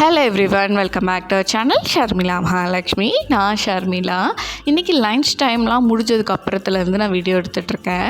Hello everyone, welcome back to our channel Sharmila Mahalakshmi. நான் ஷர்மிளா. இன்றைக்கி lunch டைம்லாம் முடிஞ்சதுக்கு அப்புறத்துலேருந்து நான் வீடியோ எடுத்துகிட்ருக்கேன்.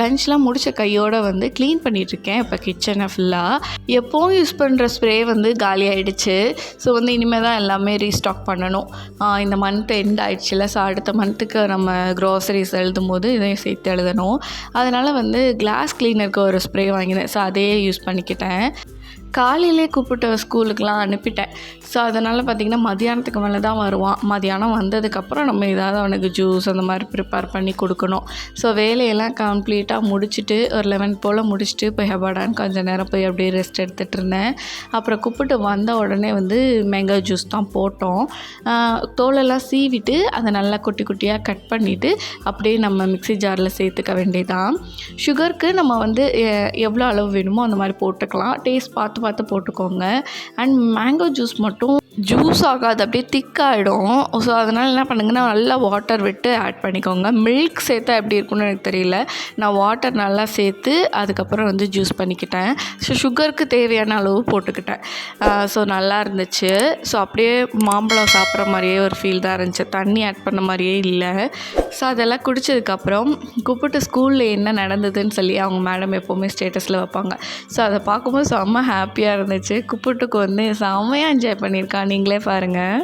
லன்ச்லாம் முடித்த கையோடு க்ளீன் பண்ணிகிட்ருக்கேன் இப்போ கிச்சனை ஃபுல்லாக. எப்போவும் யூஸ் பண்ணுற ஸ்ப்ரே காலி ஆகிடுச்சு. ஸோ இனிமேல் தான் எல்லாமே ரீஸ்டாக் பண்ணணும். இந்த மந்த் எண்ட் ஆகிடுச்சுல, ஸோ அடுத்த மந்த்துக்கு நம்ம க்ராசரிஸ் எழுதும் போது இதையும் சேர்த்து எழுதணும். அதனால் கிளாஸ் கிளீனருக்கு ஒரு ஸ்ப்ரே வாங்கினேன். ஸோ அதையே யூஸ் பண்ணிக்கிட்டேன். காலையிலே கூப்பிட்டு ஸ்கூலுக்கெலாம் அனுப்பிட்டேன். ஸோ அதனால் பார்த்திங்கன்னா மதியானத்துக்கு மேலே தான் வருவான். மதியானம் வந்ததுக்கப்புறம் நம்ம ஏதாவது அவனுக்கு ஜூஸ் அந்த மாதிரி ப்ரிப்பேர் பண்ணி கொடுக்கணும். ஸோ வேலையெல்லாம் கம்ப்ளீட்டாக முடிச்சுட்டு ஒரு 11 போல் முடிச்சுட்டு போய் ஹெபாடான்னு கொஞ்சம் நேரம் போய் அப்படியே ரெஸ்ட் எடுத்துகிட்டு இருந்தேன். அப்புறம் கூப்பிட்டு வந்த உடனே மேங்கோ ஜூஸ் தான் போட்டோம். தோலெல்லாம் சீவிட்டு அதை நல்லா குட்டி குட்டியாக கட் பண்ணிவிட்டு அப்படியே நம்ம மிக்ஸி ஜாரில் சேர்த்துக்க வேண்டியதான். சுகருக்கு நம்ம எவ்வளோ அளவு வேணுமோ அந்த மாதிரி போட்டுக்கலாம். டேஸ்ட் பார்த்து போட்டுக்கோங்க. அண்ட் மேங்கோ ஜூஸ் மட்டும் ஜூஸ் ஆகாது, அப்படியே திக்காகிடும். ஸோ அதனால் என்ன பண்ணுங்கன்னா நல்லா வாட்டர் விட்டு ஆட் பண்ணிக்கோங்க. மில்க் சேர்த்தா எப்படி இருக்குன்னு எனக்கு தெரியல. நான் வாட்டர் நல்லா சேர்த்து அதுக்கப்புறம் ஜூஸ் பண்ணிக்கிட்டேன். ஸோ சுகருக்கு தேவையான அளவு போட்டுக்கிட்டேன். ஸோ நல்லா இருந்துச்சு. ஸோ அப்படியே மாம்பழம் சாப்பிட்ற மாதிரியே ஒரு ஃபீல் தான் இருந்துச்சு. தண்ணி ஆட் பண்ண மாதிரியே இல்லை. ஸோ அதெல்லாம் குடித்ததுக்கப்புறம் கூப்பிட்டு ஸ்கூலில் என்ன நடந்ததுன்னு சொல்லி அவங்க மேடம் எப்போவுமே ஸ்டேட்டஸில் வைப்பாங்க. ஸோ அதை பார்க்கும்போது செம்ம ஹாப்பியாக இருந்துச்சு. கூப்பிட்டுக்கு செம்மையாக என்ஜாய் பண்ணியிருக்கான். நீங்களே பாருங்கள்.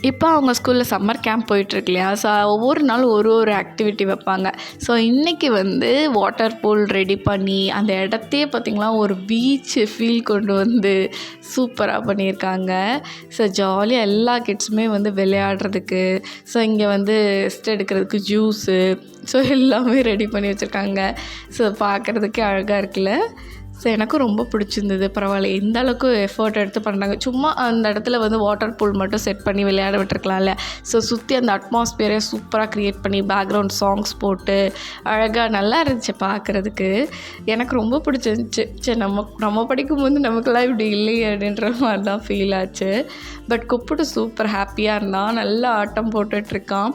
இப்போ அவங்க ஸ்கூலில் சம்மர் கேம்ப் போயிட்டுருக்கு இல்லையா. ஸோ ஒவ்வொரு நாள் ஒரு ஆக்டிவிட்டி வைப்பாங்க. ஸோ இன்றைக்கி வாட்டர் பூல் ரெடி பண்ணி அந்த இடத்தையே பார்த்திங்களா ஒரு பீச் ஃபீல் கொண்டு சூப்பராக பண்ணியிருக்காங்க. ஸோ ஜாலியாக எல்லா கிட்ஸுமே விளையாடுறதுக்கு, ஸோ இங்கே ரெஸ்ட் எடுக்கிறதுக்கு ஜூஸு, ஸோ எல்லாமே ரெடி பண்ணி வச்சுருக்காங்க. ஸோ பார்க்குறதுக்கே அழகாக இருக்குல்ல. ஸோ எனக்கும் ரொம்ப பிடிச்சிருந்தது. பரவாயில்ல, எந்த அளவுக்கு எஃபர்ட் எடுத்து பண்ணுறாங்க. சும்மா அந்த இடத்துல வாட்டர் பூல் மட்டும் செட் பண்ணி விளையாட விட்டுருக்கலாம்ல. ஸோ சுற்றி அந்த அட்மாஸ்பியரை சூப்பராக க்ரியேட் பண்ணி பேக்ரவுண்ட் சாங்ஸ் போட்டு அழகாக நல்லா இருந்துச்சு பார்க்குறதுக்கு. எனக்கு ரொம்ப பிடிச்சிருந்துச்சு. சரி, நம்ம படிக்கும்போது நமக்கெல்லாம் இப்படி இல்லையே அப்படின்ற மாதிரி தான் ஃபீல் ஆச்சு. பட் கூப்பிட்டு சூப்பர் ஹாப்பியாக இருந்தான். நல்லா ஆட்டம் போட்டுட்ருக்கான்.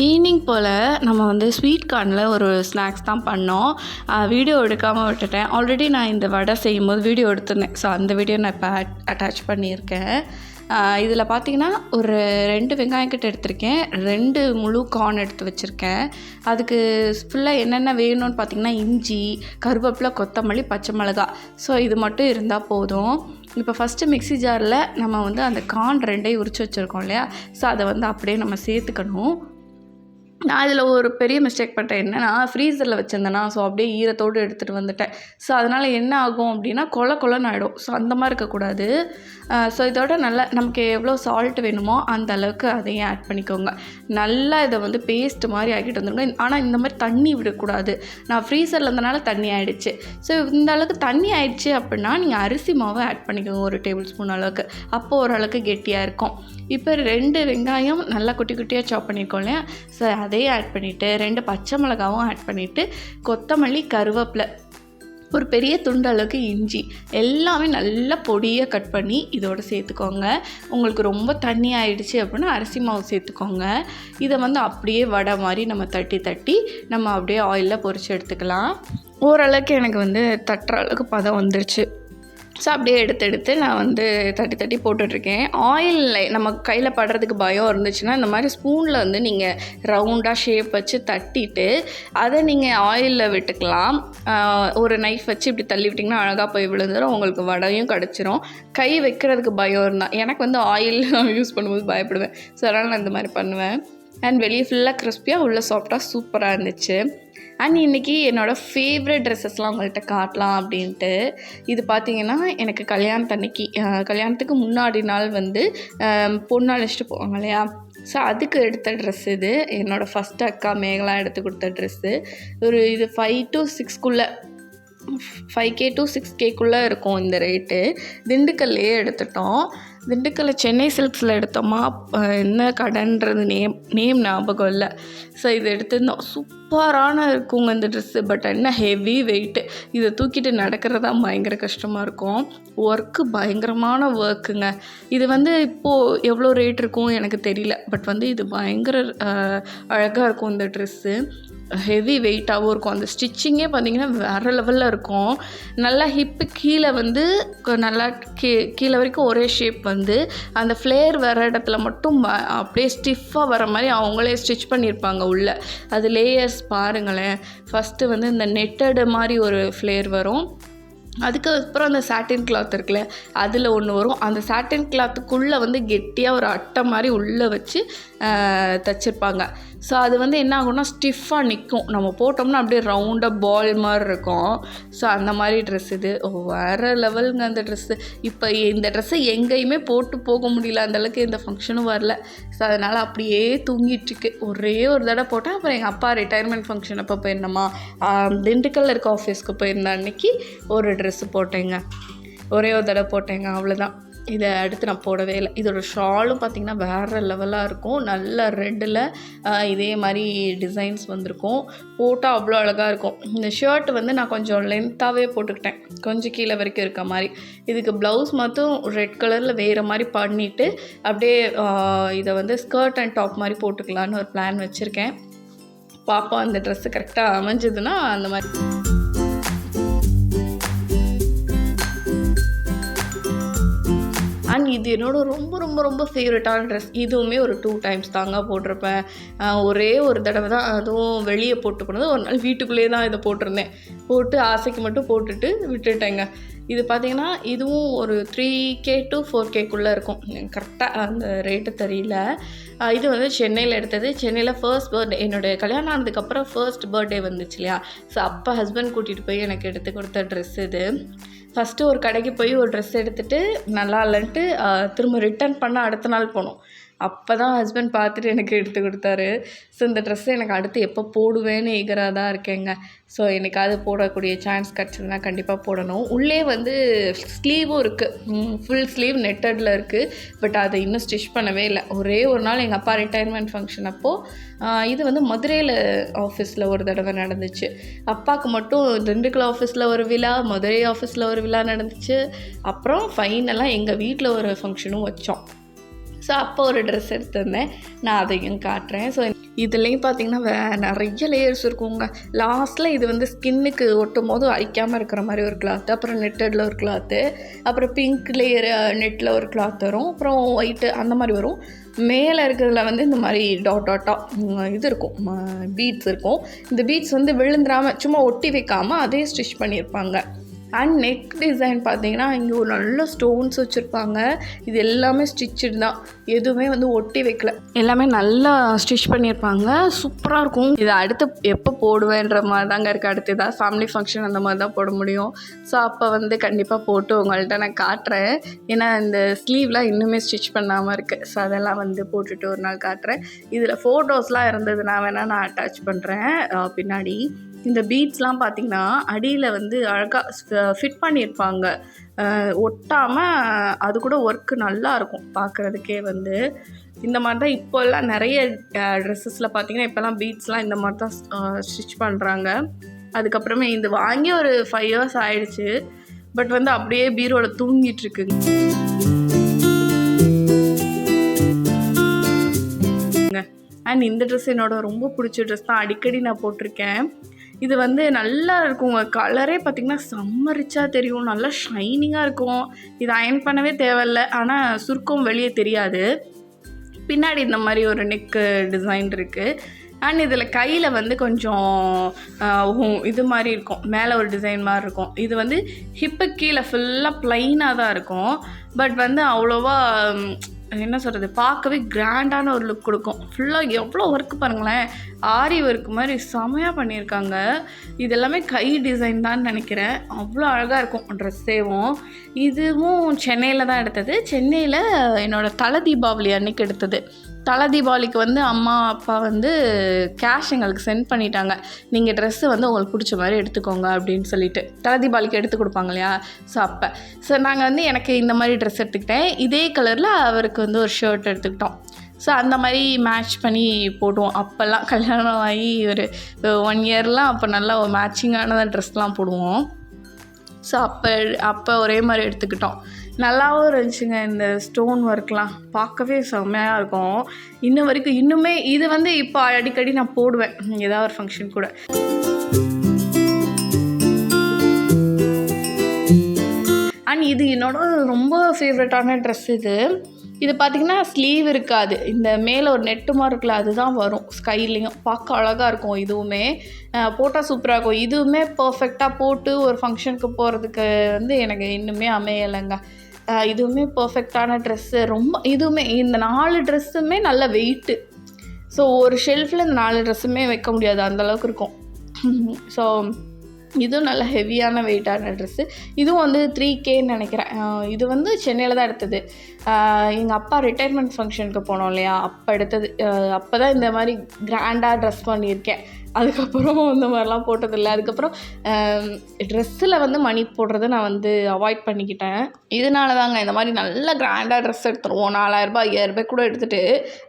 ஈவினிங் போல் நம்ம ஸ்வீட் கார்னில் ஒரு ஸ்நாக்ஸ் தான் பண்ணோம். வீடியோ எடுக்காமல் விட்டுட்டேன். ஆல்ரெடி நான் இந்த வடை செய்யும்போது வீடியோ எடுத்துருந்தேன். ஸோ அந்த வீடியோ நான் இப்போ அட்டாச் பண்ணியிருக்கேன். இதில் பார்த்திங்கன்னா ஒரு 2 வெங்காயம் கிட்ட எடுத்திருக்கேன். 2 முழு கார்ன் எடுத்து வச்சுருக்கேன். அதுக்கு ஃபுல்லாக என்னென்ன வேணும்னு பார்த்திங்கன்னா இஞ்சி, கருவேப்பிலை, கொத்தமல்லி, பச்சை மிளகா. ஸோ இது மட்டும் இருந்தால் போதும். இப்போ ஃபஸ்ட்டு மிக்ஸி ஜாரில் நம்ம அந்த கார்ன் 2ஐயும் உரித்து வச்சுருக்கோம் இல்லையா. ஸோ அதை அப்படியே நம்ம சேர்த்துக்கணும். நான் இதில் ஒரு பெரிய மிஸ்டேக் பண்ணிட்டேன். என்னென்னா ஃப்ரீசரில் வச்சுருந்தேன்னா, ஸோ அப்படியே ஈரத்தோடு எடுத்துகிட்டு வந்துட்டேன். ஸோ அதனால் என்ன ஆகும் அப்படின்னா கொலன்னு ஆகிடும். ஸோ அந்த மாதிரி இருக்கக்கூடாது. ஸோ இதோட நல்லா நமக்கு எவ்வளோ சால்ட் வேணுமோ அந்த அளவுக்கு அதையும் ஆட் பண்ணிக்கோங்க. நல்லா இதை பேஸ்ட் மாதிரி ஆக்கிட்டு வந்துடுங்க. ஆனால் இந்த மாதிரி தண்ணி விடக்கூடாது. நான் ஃப்ரீசரில் இருந்தனால தண்ணி ஆகிடுச்சு. ஸோ இந்த அளவுக்கு தண்ணி ஆகிடுச்சு அப்படின்னா நீங்கள் அரிசி மாவை ஆட் பண்ணிக்கோங்க 1 டேபிள் ஸ்பூன் அளவுக்கு. அப்போது ஓரளவுக்கு கெட்டியாக இருக்கும். இப்போ 2 வெங்காயம் நல்லா குட்டி குட்டியாக சாப் பண்ணியிருக்கோம் இல்லையா. ஸோ அதையும் ஆட் பண்ணிவிட்டு 2 பச்சை மிளகாவும் ஆட் பண்ணிவிட்டு கொத்தமல்லி, கருவேப்பிலை, ஒரு பெரிய துண்டு அளவுக்கு இஞ்சி எல்லாமே நல்லா பொடியாக கட் பண்ணி இதோடு சேர்த்துக்கோங்க. உங்களுக்கு ரொம்ப தண்ணி ஆகிடுச்சு அப்படின்னா அரிசி மாவு சேர்த்துக்கோங்க. இதை அப்படியே வடை மாதிரி நம்ம தட்டி நம்ம அப்படியே ஆயிலில் பொரித்து எடுத்துக்கலாம். ஓரளவுக்கு எனக்கு தட்டுற அளவுக்கு பதம் வந்துருச்சு. ஸோ அப்படியே எடுத்து நான் வந்து தட்டி போட்டுட்ருக்கேன். ஆயில் நம்ம கையில் படுறதுக்கு பயம் இருந்துச்சுன்னா இந்த மாதிரி ஸ்பூனில் வந்து நீங்கள் ரவுண்டாக ஷேப் வச்சு தட்டிட்டு அதை நீங்கள் ஆயிலில் விட்டுக்கலாம். ஒரு நைஃப் வச்சு இப்படி தள்ளி விட்டிங்கன்னா அழகாக போய் விழுந்துடும், உங்களுக்கு வடையும் கிடச்சிரும். கை வைக்கிறதுக்கு பயம் இருந்தால், எனக்கு வந்து ஆயில் யூஸ் பண்ணும்போது பயப்படுவேன். ஸோ அதனால் நான் இந்த மாதிரி பண்ணுவேன். அண்ட் வெளியே ஃபுல்லாக கிறிஸ்பியாக உள்ள சாஃப்டாக சூப்பராக இருந்துச்சு. அண்ட் இன்றைக்கி என்னோடய ஃபேவரட் ட்ரெஸ்ஸஸ்லாம் உங்கள்கிட்ட காட்டலாம் அப்படின்ட்டு. இது பார்த்திங்கன்னா எனக்கு கல்யாணத்துக்கு முன்னாடி நாள் வந்து பொண்ணு அழைச்சிட்டு போவாங்க இல்லையா, ஸோ அதுக்கு எடுத்த ட்ரெஸ் இது. என்னோடய ஃபஸ்ட் அக்கா மேகலா எடுத்து கொடுத்த ட்ரெஸ்ஸு. இது 5 to 6 5K to 6Kக்குள்ளே இருக்கும் இந்த ரேட்டு. திண்டுக்கல்லையே எடுத்துட்டோம். திண்டுக்கல்ல சென்னை சில்க்ஸில் எடுத்தோமா, என்ன கடைன்றது நேம் ஞாபகம் இல்லை. ஸோ இது எடுத்திருந்தோம். சூப்பரான இருக்குங்க இந்த ட்ரெஸ்ஸு. பட் என்ன ஹெவி வெயிட்டு, இதை தூக்கிட்டு நடக்கிறதா பயங்கர கஷ்டமாக இருக்கும். ஒர்க்கு பயங்கரமான ஒர்க்குங்க. இது வந்து இப்போது எவ்வளோ ரேட் இருக்கும் எனக்கு தெரியல. பட் வந்து இது பயங்கர அழகாக இருக்கும் இந்த ட்ரெஸ்ஸு. ஹெவி வெயிட்டாகவும் இருக்கும். அந்த ஸ்டிச்சிங்கே பார்த்திங்கன்னா வேறு லெவலில் இருக்கும். நல்லா ஹிப்பு கீழே வந்து நல்லா கீழே வரைக்கும் ஒரே ஷேப் வந்து அந்த ஃப்ளேர் வர இடத்துல மட்டும் அப்படியே ஸ்டிஃபாக வர மாதிரி அவங்களே ஸ்டிச் பண்ணியிருப்பாங்க உள்ளே. அது லேயர்ஸ் பாருங்களேன். ஃபஸ்ட்டு வந்து இந்த நெட்டடு மாதிரி ஒரு ஃப்ளேர் வரும். அதுக்கப்புறம் அந்த சாட்டின் கிளாத் இருக்குல்ல, அதில் ஒன்று வரும். அந்த சாட்டின் கிளாத்துக்குள்ளே வந்து கெட்டியாக ஒரு அட்டை மாதிரி உள்ளே வச்சு தைச்சிருப்பாங்க. ஸோ அது வந்து என்ன ஆகும்னா ஸ்டிஃபாக நிற்கும். நம்ம போட்டோம்னா அப்படியே ரவுண்டாக பால் மாதிரி இருக்கும். ஸோ அந்த மாதிரி ட்ரெஸ் இது. வேறு லெவலுங்க அந்த ட்ரெஸ்ஸு. இப்போ இந்த ட்ரெஸ்ஸை எங்கேயுமே போட்டு போக முடியல, அந்தளவுக்கு எந்த ஃபங்க்ஷனும் வரல. ஸோ அதனால் அப்படியே தூங்கிட்டுருக்கு. ஒரே ஒரு தடவை போட்டேன். அப்புறம் எங்கள் அப்பா ரிட்டையர்மெண்ட் ஃபங்க்ஷன் அப்போ போயிருந்தோமா, திண்டுக்கல்ல இருக்க ஆஃபீஸ்க்கு போயிருந்த அன்றைக்கி ஒரு ட்ரெஸ்ஸு போட்டேங்க. ஒரே ஒரு தடவை போட்டேங்க, அவ்வளோதான். இதை அடுத்து நான் போடவே இல்லை. இதோட ஷாலும் பார்த்திங்கன்னா வேறு லெவலாக இருக்கும். நல்ல ரெட்டில் இதே மாதிரி டிசைன்ஸ் வந்திருக்கும். போட்டால் அவ்வளோ அழகாக இருக்கும். இந்த ஷர்ட் வந்து நான் கொஞ்சம் லென்த்தாகவே போட்டுக்கிட்டேன், கொஞ்சம் கீழே வரைக்கும் இருக்க மாதிரி. இதுக்கு ப்ளவுஸ் மட்டும் ரெட் கலரில் வேறு மாதிரி பண்ணிவிட்டு அப்படியே இதை வந்து ஸ்கர்ட் அண்ட் டாப் மாதிரி போட்டுக்கலான்னு ஒரு பிளான் வச்சுருக்கேன். பார்ப்போம் அந்த ட்ரெஸ்ஸு கரெக்டாக அமைஞ்சதுன்னா அந்த மாதிரி. அண்ட் இது என்னோட ரொம்ப ரொம்ப ரொம்ப ஃபேவரட்டான ட்ரெஸ். இதுவுமே ஒரு 2 times தாங்க போட்டிருப்பேன். ஒரே ஒரு தடவை தான், அதுவும் வெளியே போட்டு போனது. ஒரு நாள் வீட்டுக்குள்ளேயே தான் இதை போட்டிருந்தேன். போட்டு ஆசைக்கு மட்டும் போட்டுட்டு விட்டுட்டேங்க. இது பார்த்திங்கன்னா இதுவும் ஒரு 3K to 4Kக்குள்ளே இருக்கும். கரெக்டாக அந்த ரேட்டு தெரியல. இது வந்து சென்னையில் எடுத்தது. சென்னையில் ஃபர்ஸ்ட் பர்த்டே, என்னோடய கல்யாணம் ஆனதுக்கப்புறம் ஃபர்ஸ்ட் பர்த்டே வந்துச்சு இல்லையா, ஸோ அப்போ ஹஸ்பண்ட் கூட்டிகிட்டு போய் எனக்கு எடுத்து கொடுத்த ட்ரெஸ் இது. ஃபஸ்ட்டு ஒரு கடைக்கு போய் ஒரு ட்ரெஸ் எடுத்துகிட்டு நல்லா இல்லைன்ட்டு திரும்ப ரிட்டர்ன் பண்ண அடுத்த நாள் போனோம். அப்போ தான் ஹஸ்பண்ட் பார்த்துட்டு எனக்கு எடுத்து கொடுத்தாரு. ஸோ இந்த ட்ரெஸ்ஸை எனக்கு அடுத்து எப்போ போடுவேன்னு ஈகராக தான் இருக்கேங்க. ஸோ எனக்காவது போடக்கூடிய சான்ஸ் கிடச்சதுன்னா கண்டிப்பாக போடணும். உள்ளே வந்து ஸ்லீவும் இருக்குது, ஃபுல் ஸ்லீவ் நெட்டடில் இருக்குது. பட் அதை இன்னும் ஸ்டிச் பண்ணவே இல்லை. ஒரே ஒரு நாள் எங்கள் அப்பா ரிட்டையர்மெண்ட் ஃபங்க்ஷன் அப்போது இது வந்து மதுரையில் ஆஃபீஸில் ஒரு தடவை நடந்துச்சு. அப்பாவுக்கு மட்டும் திண்டுக்கல் ஆஃபீஸில் ஒரு விழா, மதுரை ஆஃபீஸில் ஒரு விழா நடந்துச்சு. அப்புறம் ஃபைனலாக எங்கள் வீட்டில் ஒரு ஃபங்க்ஷனும் வச்சோம். ஸோ அப்போ ஒரு ட்ரெஸ் எடுத்திருந்தேன், நான் அதையும் காட்டுறேன். ஸோ இதுலேயும் பார்த்திங்கன்னா நிறைய லேயர்ஸ் இருக்குங்க. லாஸ்ட்டில் இது வந்து ஸ்கின்னுக்கு ஒட்டும் போது அழிக்காமல் இருக்கிற மாதிரி ஒரு கிளாத்து, அப்புறம் நெட்டடில் ஒரு கிளாத்து, அப்புறம் பிங்க் லேயர் நெட்டில் ஒரு கிளாத் வரும், அப்புறம் ஒயிட்டு அந்த மாதிரி வரும். மேலே இருக்கிறதுல வந்து இந்த மாதிரி டாட்டாக இது இருக்கும், பீட்ஸ் இருக்கும். இந்த பீட்ஸ் வந்து விழுந்துடாமல் சும்மா ஒட்டி வைக்காமல் அதே ஸ்டிச் பண்ணியிருப்பாங்க. அண்ட் நெக் டிசைன் பார்த்தீங்கன்னா இங்கே ஒரு நல்ல ஸ்டோன்ஸ் வச்சுருப்பாங்க. இது எல்லாமே ஸ்டிச்சுடு தான், எதுவுமே வந்து ஒட்டி வைக்கல, எல்லாமே நல்லா ஸ்டிச் பண்ணியிருப்பாங்க. சூப்பராக இருக்கும். இதை அடுத்து எப்போ போடுவேன்ற மாதிரி தாங்க இருக்குது. அடுத்து ஏதாவது ஃபேமிலி ஃபங்க்ஷன் அந்த மாதிரி தான் போட முடியும். ஸோ அப்போ வந்து கண்டிப்பாக போட்டு உங்கள்கிட்ட நான் காட்டுறேன். ஏன்னா இந்த ஸ்லீவ்லாம் இன்னுமே ஸ்டிச் பண்ணாமல் இருக்குது. ஸோ அதெல்லாம் வந்து போட்டுட்டு ஒரு நாள் காட்டுறேன். இதில் ஃபோட்டோஸ்லாம் இருந்ததுன்னா வேணால் நான் அட்டாச் பண்ணுறேன் பின்னாடி. இந்த பீட்ஸ்லாம் பார்த்திங்கன்னா அடியில் வந்து அழகாக ஃபிட் பண்ணியிருப்பாங்க, ஒட்டாமல். அது கூட ஒர்க்கு நல்லாயிருக்கும் பார்க்குறதுக்கே. வந்து இந்த மாதிரி தான் இப்போல்லாம் நிறைய ட்ரெஸ்ஸஸில் பார்த்திங்கன்னா இப்போல்லாம் பீட்ஸ்லாம் இந்த மாதிரி தான் ஸ்டிச் பண்ணுறாங்க. அதுக்கப்புறமே இது வாங்கி ஒரு 5 years ஆகிடுச்சு. பட் வந்து அப்படியே பீரோவில் தூங்கிட்டுருக்குங்க. அண்ட் இந்த ட்ரெஸ் என்னோட ரொம்ப பிடிச்ச ட்ரெஸ் தான், அடிக்கடி நான் போட்டிருக்கேன். இது வந்து நல்லா இருக்குங்க. கலரே பார்த்திங்கன்னா செம்ம ரிச்சாக தெரியும், நல்லா ஷைனிங்காக இருக்கும். இது அயர்ன் பண்ணவே தேவையில்ல, ஆனால் சுருக்கம் வெளியே தெரியாது. பின்னாடி இந்த மாதிரி ஒரு நெக்கு டிசைன் இருக்குது. அண்ட் இதில் கையில் வந்து கொஞ்சம் இது மாதிரி இருக்கும், மேலே ஒரு டிசைன் மாதிரி இருக்கும். இது வந்து ஹிப்பு கீழே ஃபுல்லாக ப்ளைனாக தான் இருக்கும். பட் வந்து அவ்வளோவா என்ன சொல்கிறது, பார்க்கவே கிராண்டான ஒரு லுக் கொடுக்கும். ஃபுல்லாக எவ்வளோ ஒர்க்கு பாருங்களேன், ஆரி ஒர்க் மாதிரி செமையாக பண்ணியிருக்காங்க. இது எல்லாமே கை டிசைன் தான் நினைக்கிறேன். அவ்வளோ அழகாக இருக்கும் ட்ரெஸ்ஸேவும். இதுவும் சென்னையில் தான் எடுத்தது. சென்னையில் என்னோடய தலை தீபாவளி அன்றைக்கி எடுத்தது. தலை தீபாவளிக்கு வந்து அம்மா அப்பா வந்து கேஷ் எங்களுக்கு சென்ட் பண்ணிட்டாங்க, நீங்கள் ட்ரெஸ்ஸு வந்து உங்களுக்கு பிடிச்ச மாதிரி எடுத்துக்கோங்க அப்படின்னு சொல்லிட்டு. தலை தீபாவளிக்கு எடுத்து கொடுப்பாங்க இல்லையா, ஸோ நாங்கள் வந்து எனக்கு இந்த மாதிரி ட்ரெஸ் எடுத்துக்கிட்டேன். இதே கலரில் அவருக்கு வந்து ஒரு ஷர்ட் எடுத்துக்கிட்டோம். ஸோ அந்த மாதிரி மேட்ச் பண்ணி போடுவோம். அப்போல்லாம் கல்யாணம் ஆகி ஒரு 1 இயர்லாம் அப்போ நல்லா ஒரு மேட்சிங்கான ட்ரெஸ்லாம் போடுவோம். ஸோ அப்போ ஒரே மாதிரி எடுத்துக்கிட்டோம். நல்லாவும் இருந்துச்சுங்க. இந்த ஸ்டோன் ஒர்க்லாம் பார்க்கவே செம்மையாக இருக்கும். இன்னும் வரைக்கும் இன்னுமே இது வந்து இப்போ அடிக்கடி நான் போடுவேன் ஏதாவது ஒரு ஃபங்க்ஷன் கூட. அண்ட் இது என்னோட ரொம்ப ஃபேவரட்டான ட்ரெஸ் இது பார்த்திங்கன்னா ஸ்லீவ் இருக்காது, இந்த மேலே ஒரு நெட்டு மாதிரி இருக்குல்ல அதுதான் வரும் ஸ்கைலையும். பார்க்க அழகாக இருக்கும். இதுவுமே போட்டால் சூப்பராக இருக்கும். இதுவுமே பர்ஃபெக்டாக போட்டு ஒரு ஃபங்க்ஷனுக்கு போகிறதுக்கு வந்து எனக்கு இன்னுமே அமையலைங்க. இதுவுமே பர்ஃபெக்டான ட்ரெஸ்ஸு. ரொம்ப இதுவுமே இந்த 4 ட்ரெஸ்ஸுமே நல்ல வெயிட்டு. ஸோ ஒரு ஷெல்ஃபில் இந்த 4 ட்ரெஸ்ஸுமே வைக்க முடியாது, அந்தளவுக்கு இருக்கும். ஸோ இதுவும் நல்ல ஹெவியான வெயிட்டான ட்ரெஸ்ஸு. இதுவும் வந்து 3Kன்னு நினைக்கிறேன். இது வந்து சென்னையில் தான் எடுத்தது. எங்கள் அப்பா ரிட்டையர்மெண்ட் ஃபங்க்ஷனுக்கு போனோம் இல்லையா, அப்போ எடுத்தது. அப்போ தான் இந்த மாதிரி கிராண்டாக ட்ரெஸ் பண்ணியிருக்கேன். அதுக்கப்புறம் இந்த மாதிரிலாம் போட்டதில்லை. அதுக்கப்புறம் ட்ரெஸ்ஸில் வந்து மணி போடுறத நான் வந்து அவாய்ட் பண்ணிக்கிட்டேன். இதனால தாங்க இந்த மாதிரி நல்ல கிராண்டாக ட்ரெஸ் எடுத்துருவோம். 4000 5000 கூட எடுத்துகிட்டு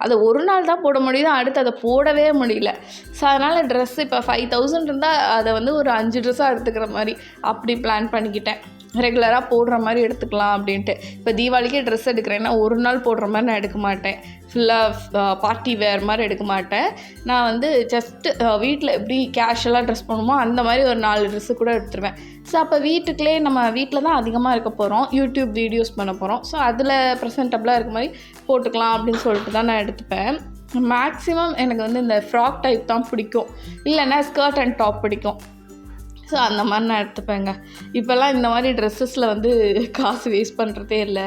அதை ஒரு நாள் தான் போட முடியுது, அடுத்து அதை போடவே முடியல. ஸோ அதனால் ட்ரெஸ்ஸு இப்போ 5000 இருந்தால் அதை வந்து ஒரு 5 ட்ரெஸ்ஸாக எடுத்துக்கிற மாதிரி அப்படி பிளான் பண்ணிக்கிட்டேன். ரெகுலராக போடுற மாதிரி எடுத்துக்கலாம் அப்படின்ட்டு. இப்போ தீபாவளிக்கே ட்ரெஸ் எடுக்கிறேன்னா ஒரு நாள் போடுற மாதிரி நான் எடுக்க மாட்டேன். ஃபுல்லாக பார்ட்டி வேர் மாதிரி எடுக்க மாட்டேன். நான் வந்து ஜஸ்ட்டு வீட்டில் எப்படி கேஷுவலாக ட்ரெஸ் பண்ணுமோ அந்த மாதிரி ஒரு 4 ட்ரெஸ்ஸு கூட எடுத்துருவேன். ஸோ அப்போ வீட்டுக்குள்ளே நம்ம வீட்டில் தான் அதிகமாக இருக்க போகிறோம், யூடியூப் வீடியோஸ் பண்ண போகிறோம். ஸோ அதில் ப்ரெசென்டபுளாக இருக்க மாதிரி போட்டுக்கலாம் அப்படின்னு சொல்லிட்டு தான் நான் எடுத்துப்பேன். மேக்ஸிமம் எனக்கு வந்து இந்த ஃப்ராக் டைப் தான் பிடிக்கும், இல்லைன்னா ஸ்கர்ட் அண்ட் டாப் பிடிக்கும். ஸோ அந்த மாதிரி நான் எடுத்துப்பேங்க. இப்போல்லாம் இந்த மாதிரி ட்ரெஸ்ஸஸில் வந்து காசு வேஸ்ட் பண்ணுறதே இல்லை.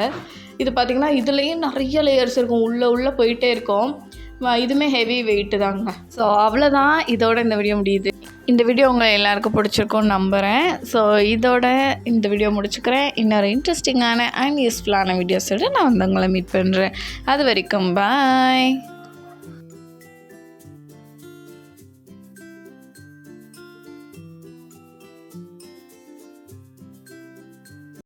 இது பார்த்திங்கன்னா இதுலேயும் நிறைய லேயர்ஸ் இருக்கும், உள்ளே போயிட்டே இருக்கும். இதுவுமே ஹெவி வெயிட்டு தாங்க. ஸோ அவ்வளோதான், இதோட இந்த வீடியோ முடியுது. இந்த வீடியோ உங்களை எல்லாருக்கும் பிடிச்சிருக்கும்னு நம்புகிறேன். ஸோ இதோட இந்த வீடியோ முடிச்சுக்கிறேன். இன்னொரு இன்ட்ரெஸ்டிங்கான அண்ட் யூஸ்ஃபுல்லான வீடியோஸோடு நான் வந்து உங்களை மீட் பண்ணுறேன். அது வரைக்கும் பாய்.